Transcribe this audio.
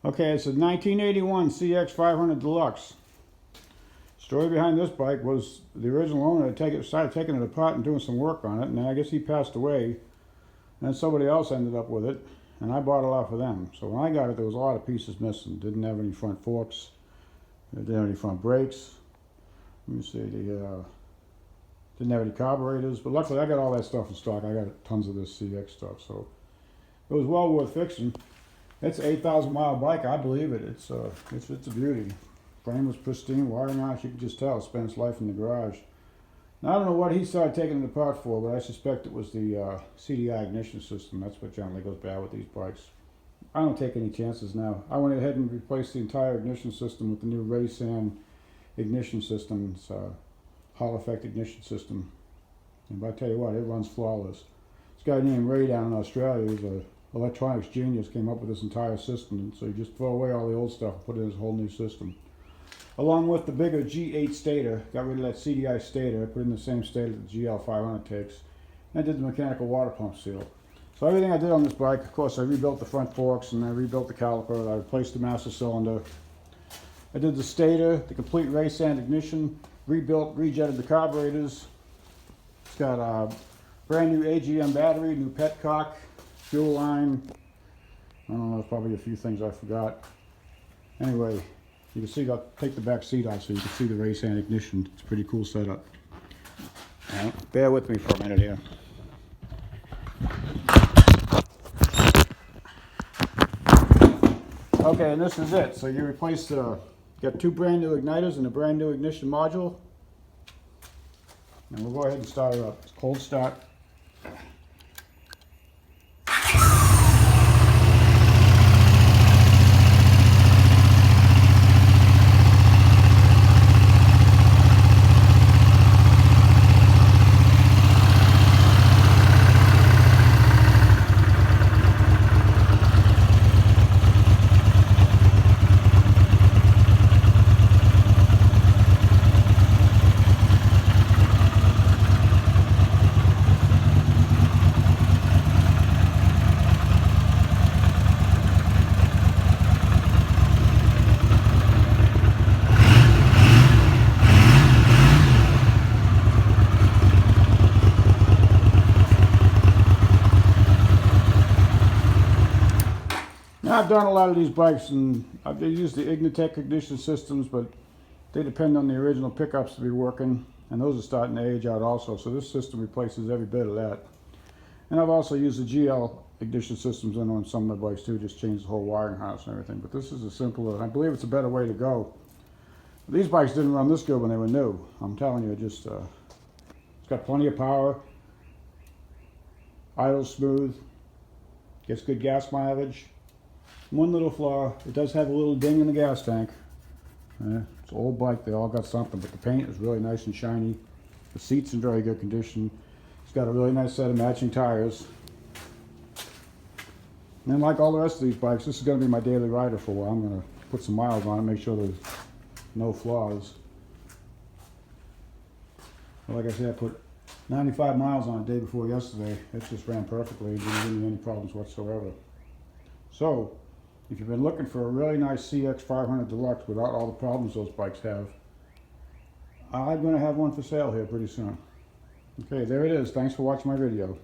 Okay, it's a 1981 CX500 Deluxe. Story behind this bike was the original owner had started taking it apart and doing some work on it, and I guess he passed away, and then somebody else ended up with it, and I bought it off of them. So when I got it, there was a lot of pieces missing. Didn't have any front forks, didn't have any front brakes. Let me see, didn't have any carburetors, but luckily I got all that stuff in stock. I got tons of this CX stuff, so it was well worth fixing. It's an 8,000 mile bike, I believe it. It's a beauty. Frame was pristine, wiring harness, you can just tell it spent its life in the garage. Now, I don't know what he started taking it apart for, but I suspect it was the CDI ignition system. That's what generally goes bad with these bikes. I don't take any chances now. I went ahead and replaced the entire ignition system with the new Raesan ignition system. It's a Hall effect ignition system. And I tell you what, it runs flawless. This guy named Ray down in Australia, he's a electronics genius, came up with this entire system, and so you just throw away all the old stuff and put in this whole new system. Along with the bigger G8 stator, got rid of that CDI stator, I put in the same stator that the GL500 takes, and I did the mechanical water pump seal. So everything I did on this bike, of course, I rebuilt the front forks and I rebuilt the caliper, I replaced the master cylinder. I did the stator, the complete Raesan ignition, rebuilt, rejetted the carburetors. It's got a brand new AGM battery, new petcock, fuel line. I don't know, there's probably a few things I forgot. Anyway, you can see, I'll take the back seat off so you can see the Raesan ignition. It's a pretty cool setup. Bear with me for a minute here. Okay, and this is it. So you replace got two brand new igniters and a brand new ignition module. And we'll go ahead and start it up. It's cold start. Now, I've done a lot of these bikes and I've used the Ignitec ignition systems, but they depend on the original pickups to be working, and those are starting to age out also, so this system replaces every bit of that. And I've also used the GL ignition systems on some of my bikes too, just change the whole wiring harness and everything, but this is a simpler, I believe it's a better way to go. These bikes didn't run this good when they were new. I'm telling you, it's got plenty of power, idles smooth, gets good gas mileage. One little flaw, it does have a little ding in the gas tank. It's an old bike, they all got something, but the paint is really nice and shiny. The seat's in very good condition. It's got a really nice set of matching tires. And like all the rest of these bikes, this is going to be my daily rider for a while. I'm going to put some miles on it, make sure there's no flaws. But like I said, I put 95 miles on it the day before yesterday. It just ran perfectly, didn't give me any problems whatsoever. So, if you've been looking for a really nice CX500 Deluxe without all the problems those bikes have, I'm going to have one for sale here pretty soon. Okay, there it is. Thanks for watching my video.